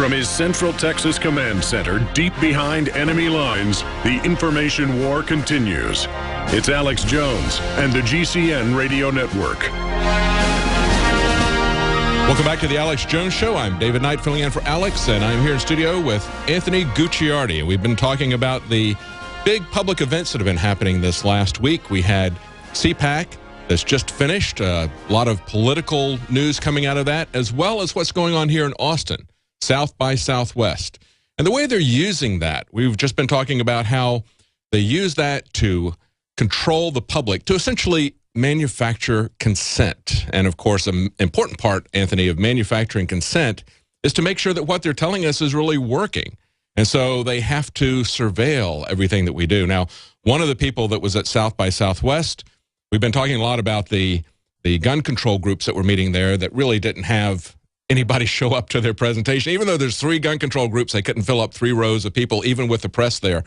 From his Central Texas Command Center, deep behind enemy lines, the information war continues. It's Alex Jones and the GCN Radio Network. Welcome back to the Alex Jones Show. I'm David Knight filling in for Alex, and I'm here in studio with Anthony Gucciardi. We've been talking about the big public events that have been happening this last week. We had CPAC that's just finished, a lot of political news coming out of that, as well as what's going on here in Austin. South by Southwest. And the way they're using that, we've just been talking about how they use that to control the public, to essentially manufacture consent. And of course, an important part, Anthony, of manufacturing consent is to make sure that what they're telling us is really working. And so they have to surveil everything that we do. Now, one of the people that was at South by Southwest, we've been talking a lot about the gun control groups that were meeting there that really didn't have anybody show up to their presentation. Even though there's 3 gun control groups, they couldn't fill up 3 rows of people, even with the press there.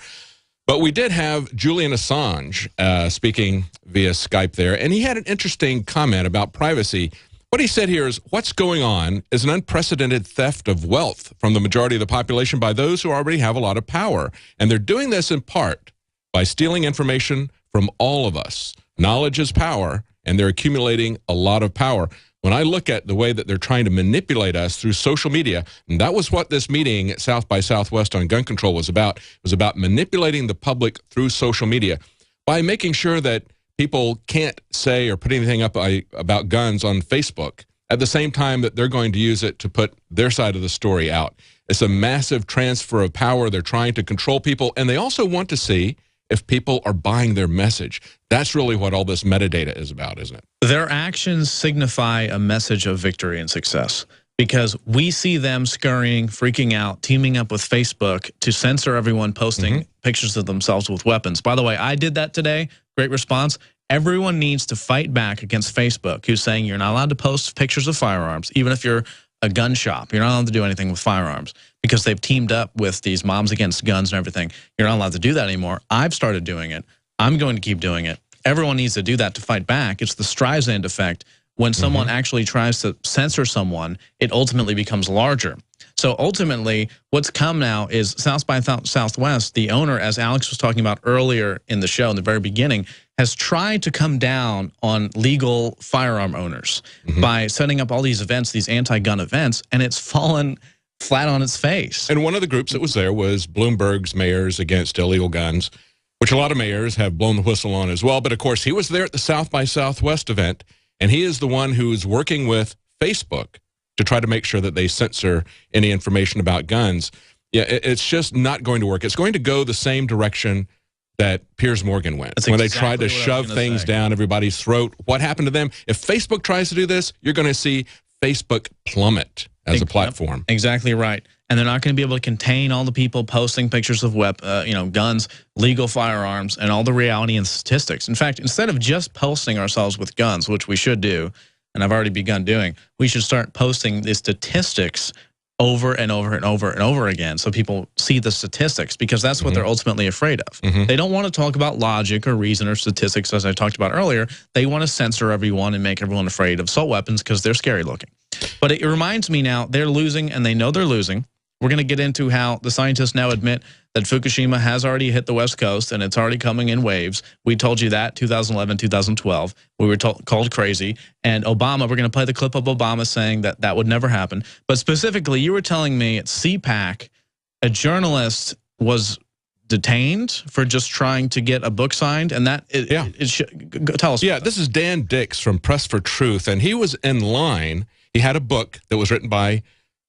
But we did have Julian Assange speaking via Skype there, and he had an interesting comment about privacy. What he said here is, what's going on is an unprecedented theft of wealth from the majority of the population by those who already have a lot of power. And they're doing this in part by stealing information from all of us. Knowledge is power, and they're accumulating a lot of power. When I look at the way that they're trying to manipulate us through social media, and that was what this meeting at South by Southwest on gun control was about. It was about manipulating the public through social media by making sure that people can't say or put anything up about guns on Facebook at the same time that they're going to use it to put their side of the story out. It's a massive transfer of power. They're trying to control people, and they also want to see if people are buying their message. That's really what all this metadata is about, isn't it? Their actions signify a message of victory and success, because we see them scurrying, freaking out, teaming up with Facebook to censor everyone posting pictures of themselves with weapons. By the way, I did that today. Great response. Everyone needs to fight back against Facebook, who's saying you're not allowed to post pictures of firearms, even if you're a gun shop. You're not allowed to do anything with firearms because they've teamed up with these Moms Against Guns and everything. You're not allowed to do that anymore. I've started doing it. I'm going to keep doing it. Everyone needs to do that to fight back. It's the Streisand effect. When someone actually tries to censor someone, it ultimately becomes larger. So ultimately, what's come now is South by Southwest, the owner, as Alex was talking about earlier in the show, in the very beginning, has tried to come down on legal firearm owners by setting up all these events, these anti-gun events, and it's fallen flat on its face. And one of the groups that was there was Bloomberg's Mayors Against Illegal Guns, which a lot of mayors have blown the whistle on as well. But of course, he was there at the South by Southwest event, and he is the one who's working with Facebook to try to make sure that they censor any information about guns. Yeah, it's just not going to work. It's going to go the same direction that Piers Morgan went. That's when exactly they tried to shove things down everybody's throat. What happened to them? If Facebook tries to do this, you're going to see Facebook plummet as a platform. Exactly right. And they're not going to be able to contain all the people posting pictures of guns, legal firearms, and all the reality and statistics. In fact, instead of just posting ourselves with guns, which we should do, and I've already begun doing, we should start posting the statistics over and over and over and over again so people see the statistics, because that's what they're ultimately afraid of. They don't want to talk about logic or reason or statistics, as I talked about earlier. They want to censor everyone and make everyone afraid of assault weapons because they're scary looking. But it reminds me now, they're losing, and they know they're losing. We're going to get into how the scientists now admit that Fukushima has already hit the West Coast and it's already coming in waves. We told you that 2011, 2012. We were called crazy. And Obama, we're going to play the clip of Obama saying that that would never happen. But specifically, you were telling me at CPAC, a journalist was detained for just trying to get a book signed, and that tell us. Yeah, this is Dan Dix from Press for Truth, and he was in line. He had a book that was written by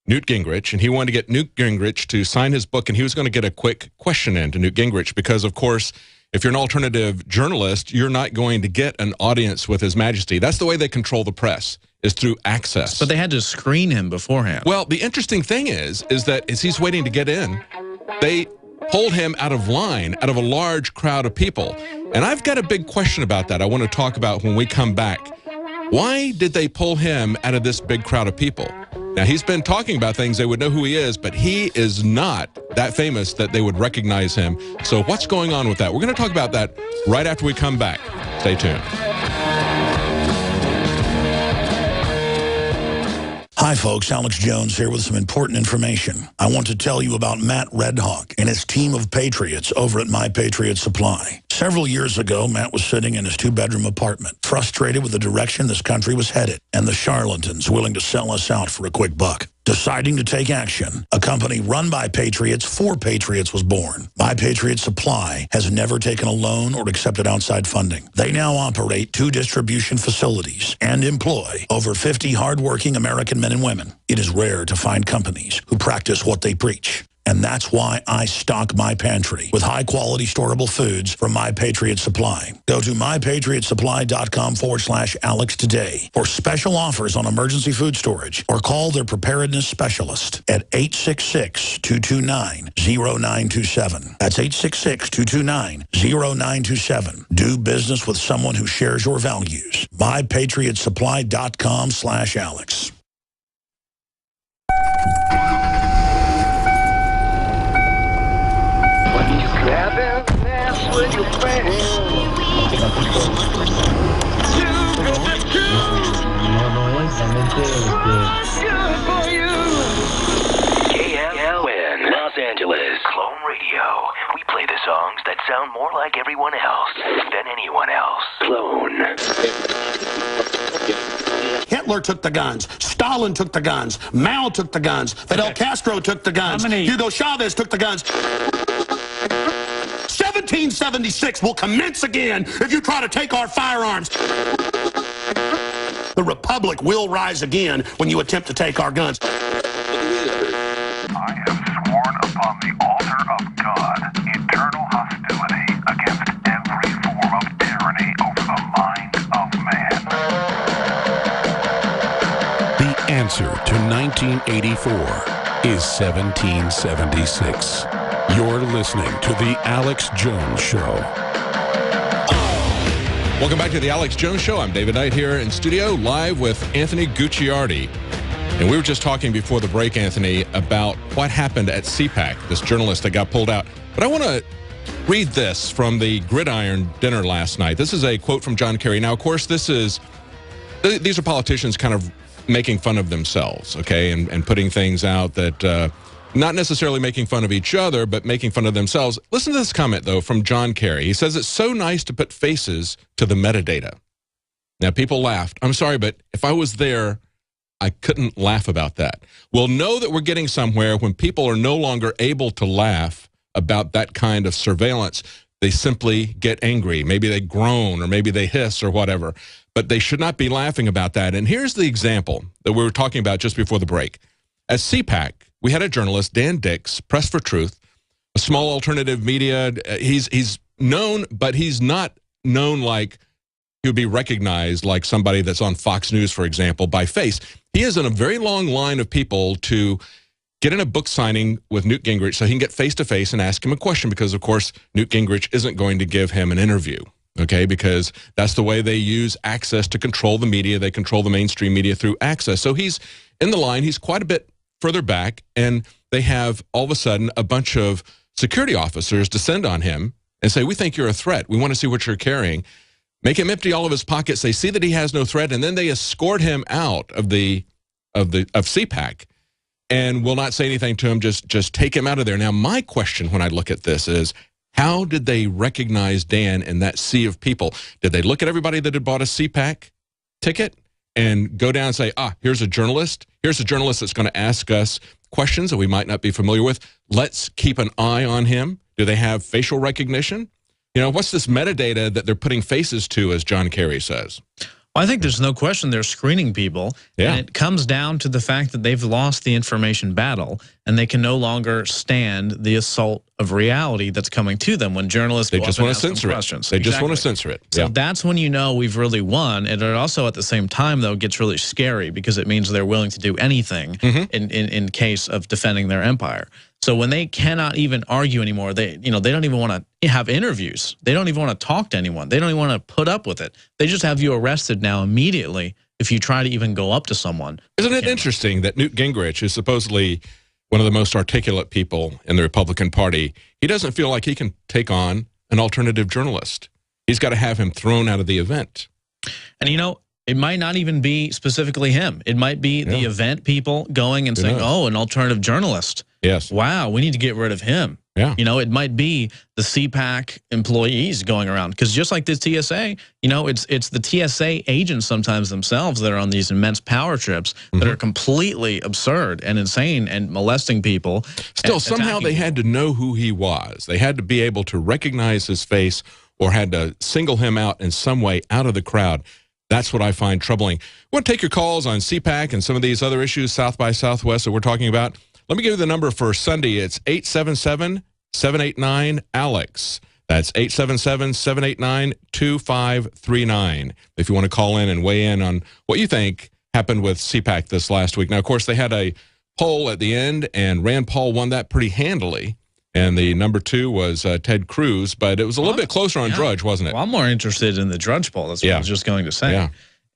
Newt Gingrich, and he wanted to get Newt Gingrich to sign his book, and he was going to get a quick question in to Newt Gingrich because, of course, if you're an alternative journalist, you're not going to get an audience with His Majesty. That's the way they control the press, is through access. But they had to screen him beforehand. Well, the interesting thing is that as he's waiting to get in, they pulled him out of line, out of a large crowd of people. And I've got a big question about that I want to talk about when we come back. Why did they pull him out of this big crowd of people? Now, he's been talking about things, they would know who he is, but he is not that famous that they would recognize him. So what's going on with that? We're going to talk about that right after we come back. Stay tuned. Hi folks, Alex Jones here with some important information. I want to tell you about Matt Redhawk and his team of patriots over at My Patriot Supply. Several years ago, Matt was sitting in his 2-bedroom apartment, frustrated with the direction this country was headed and the charlatans willing to sell us out for a quick buck. Deciding to take action, a company run by patriots for patriots was born. My Patriot Supply has never taken a loan or accepted outside funding. They now operate 2 distribution facilities and employ over 50 hardworking American men and women. It is rare to find companies who practice what they preach. And that's why I stock my pantry with high-quality storable foods from My Patriot Supply. Go to mypatriotsupply.com/Alex today for special offers on emergency food storage, or call their preparedness specialist at 866-229-0927. That's 866-229-0927. Do business with someone who shares your values. mypatriotsupply.com/Alex. With your friends. KLN, Los Angeles. Clone Radio. We play the songs that sound more like everyone else than anyone else. Clone. Hitler took the guns. Stalin took the guns. Mao took the guns. Fidel Castro took the guns. Hugo Chavez took the guns. 1776 will commence again if you try to take our firearms. The Republic will rise again when you attempt to take our guns. I have sworn upon the altar of God eternal hostility against every form of tyranny over the mind of man. The answer to 1984 is 1776. You're listening to The Alex Jones Show. Welcome back to The Alex Jones Show. I'm David Knight here in studio, live with Anthony Gucciardi. And we were just talking before the break, Anthony, about what happened at CPAC, this journalist that got pulled out. But I want to read this from the Gridiron dinner last night. This is a quote from John Kerry. Now, of course, these are politicians kind of making fun of themselves, okay, and putting things out that... not necessarily making fun of each other, but making fun of themselves. Listen to this comment, though, from John Kerry. He says, it's so nice to put faces to the metadata. Now, people laughed. I'm sorry, but if I was there, I couldn't laugh about that. We'll know that we're getting somewhere when people are no longer able to laugh about that kind of surveillance. They simply get angry. Maybe they groan, or maybe they hiss, or whatever. But they should not be laughing about that. And here's the example that we were talking about just before the break. At CPAC, we had a journalist, Dan Dix, Press for Truth, a small alternative media. He's known, but he's not known like he would be recognized like somebody that's on Fox News, for example, by face. He is in a very long line of people to get in a book signing with Newt Gingrich so he can get face-to-face and ask him a question because, of course, Newt Gingrich isn't going to give him an interview, okay, because that's the way they use access to control the media. They control the mainstream media through access. So he's in the line. He's quite a bit further back, and they have all of a sudden a bunch of security officers descend on him and say, we think you're a threat. We want to see what you're carrying. Make him empty all of his pockets. They see that he has no threat, and then they escort him out of CPAC and will not say anything to him, just take him out of there. Now, my question when I look at this is, how did they recognize Dan in that sea of people? Did they look at everybody that had bought a CPAC ticket and go down and say, here's a journalist. Here's a journalist that's going to ask us questions that we might not be familiar with. Let's keep an eye on him. Do they have facial recognition? You know, what's this metadata that they're putting faces to, as John Kerry says? Well, I think there's no question they're screening people. Yeah. And it comes down to the fact that they've lost the information battle and they can no longer stand the assault of reality that's coming to them when journalists They go just up and want to ask them censor it. questions. They just want to Exactly. censor it. So Yeah. that's when you know we've really won. And it also at the same time, though, gets really scary because it means they're willing to do anything in case of defending their empire. So when they cannot even argue anymore, they don't even want to have interviews. They don't even want to talk to anyone. They don't even want to put up with it. They just have you arrested now immediately if you try to even go up to someone. Isn't it interesting that Newt Gingrich is supposedly one of the most articulate people in the Republican Party? He doesn't feel like he can take on an alternative journalist. He's got to have him thrown out of the event. And you know, It might not even be specifically him. It might be the event people going and saying, oh, an alternative journalist. Yes. Wow, we need to get rid of him. Yeah. You know, it might be the CPAC employees going around, because just like the TSA, you know, it's the TSA agents sometimes themselves that are on these immense power trips that are completely absurd and insane and molesting people. Still, somehow they had to know who he was. They had to be able to recognize his face or had to single him out in some way out of the crowd. That's what I find troubling. I want to take your calls on CPAC and some of these other issues, South by Southwest, that we're talking about. Let me give you the number for Sunday. It's 877-789-ALEX. That's 877-789-2539. If you want to call in and weigh in on what you think happened with CPAC this last week. Now, of course, they had a poll at the end, and Rand Paul won that pretty handily. And the number 2 was Ted Cruz, but it was a little bit closer on Drudge, wasn't it? Well, I'm more interested in the Drudge poll. That's what I was just going to say. Yeah.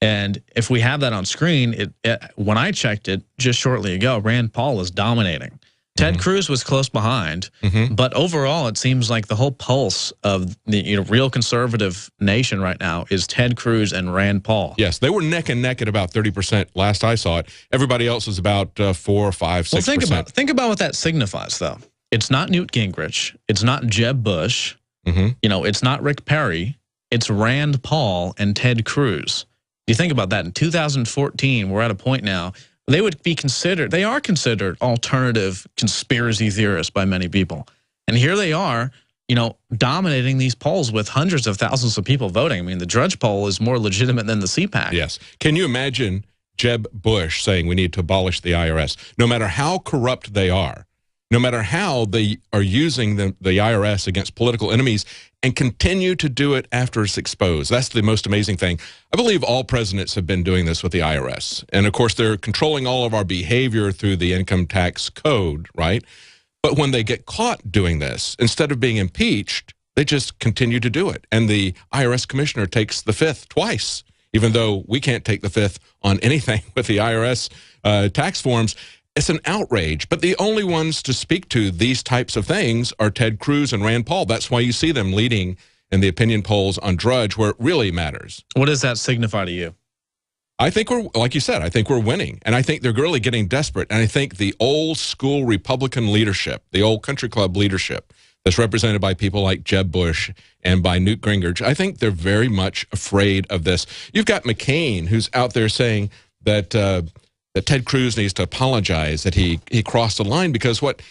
And if we have that on screen, when I checked it just shortly ago, Rand Paul is dominating. Ted Cruz was close behind, but overall, it seems like the whole pulse of the real conservative nation right now is Ted Cruz and Rand Paul. Yes, they were neck and neck at about 30% last I saw it. Everybody else was about 4, 5, 6%. Well, think about what that signifies, though. It's not Newt Gingrich. It's not Jeb Bush. You know, it's not Rick Perry. It's Rand Paul and Ted Cruz. You think about that. In 2014, we're at a point now, they would be considered, they are considered alternative conspiracy theorists by many people. And here they are, you know, dominating these polls with hundreds of thousands of people voting. I mean, the Drudge poll is more legitimate than the CPAC. Yes. Can you imagine Jeb Bush saying we need to abolish the IRS, no matter how corrupt they are, no matter how they are using the IRS against political enemies, and continue to do it after it's exposed? That's the most amazing thing. I believe all presidents have been doing this with the IRS. And, of course, they're controlling all of our behavior through the income tax code, right? But when they get caught doing this, instead of being impeached, they just continue to do it. And the IRS commissioner takes the fifth twice, even though we can't take the fifth on anything with the IRS tax forms. It's an outrage, but the only ones to speak to these types of things are Ted Cruz and Rand Paul. That's why you see them leading in the opinion polls on Drudge, where it really matters. What does that signify to you? I think we're, like you said, I think we're winning, and I think they're really getting desperate. And I think the old school Republican leadership, the old country club leadership that's represented by people like Jeb Bush and by Newt Gingrich, I think they're very much afraid of this. You've got McCain, who's out there saying that that Ted Cruz needs to apologize, that he crossed the line, because what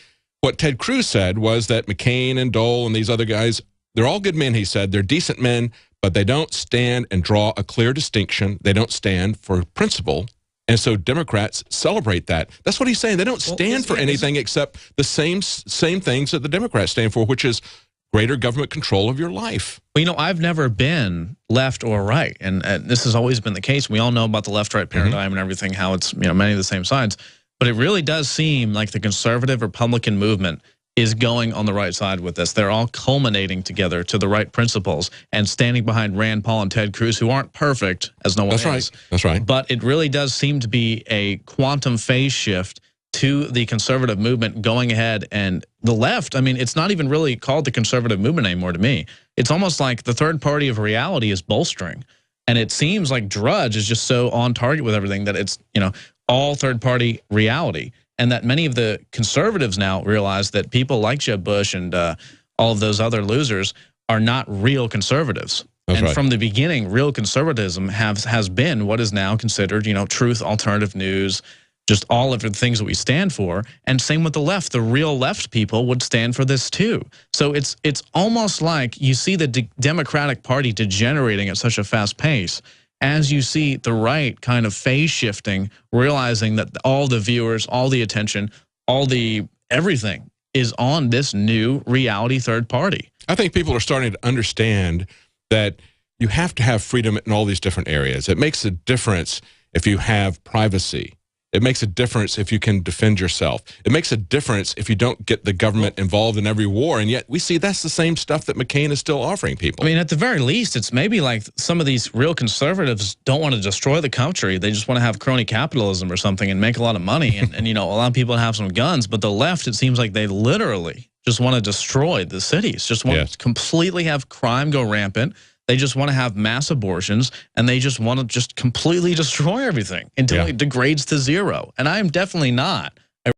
Ted Cruz said was that McCain and Dole and these other guys, they're all good men, he said. They're decent men, but they don't stand and draw a clear distinction. They don't stand for principle. And so Democrats celebrate that. That's what he's saying. They don't stand for anything except the same things that the Democrats stand for, which is greater government control of your life. Well, you know, I've never been left or right, and this has always been the case. We all know about the left-right paradigm and everything, how it's, you know, many of the same sides. But it really does seem like the conservative Republican movement is going on the right side with this. They're all culminating together to the right principles and standing behind Rand Paul and Ted Cruz, who aren't perfect, as no one is. That's right. That's right. But it really does seem to be a quantum phase shift to the conservative movement going ahead. And the left, I mean, it's not even really called the conservative movement anymore to me. It's almost like the third party of reality is bolstering. And it seems like Drudge is just so on target with everything that it's, you know, all third party reality. And that many of the conservatives now realize that people like Jeb Bush and all of those other losers are not real conservatives. That's right. From the beginning, real conservatism has been what is now considered, you know, truth, alternative news, just all of the things that we stand for. And same with the left. The real left people would stand for this too. So it's almost like you see the Democratic Party degenerating at such a fast pace as you see the right kind of phase shifting, realizing that all the viewers, all the attention, all the everything is on this new reality third party. I think people are starting to understand that you have to have freedom in all these different areas. It makes a difference if you have privacy. It makes a difference if you can defend yourself. It makes a difference if you don't get the government involved in every war. And yet we see that's the same stuff that McCain is still offering people. I mean, at the very least, it's maybe like some of these real conservatives don't want to destroy the country. They just want to have crony capitalism or something and make a lot of money and you know, allow people to have some guns. But the left, it seems like they literally just want to destroy the cities, just want to completely have crime go rampant. They just want to have mass abortions, and they just want to just completely destroy everything until it degrades to zero. And I am definitely not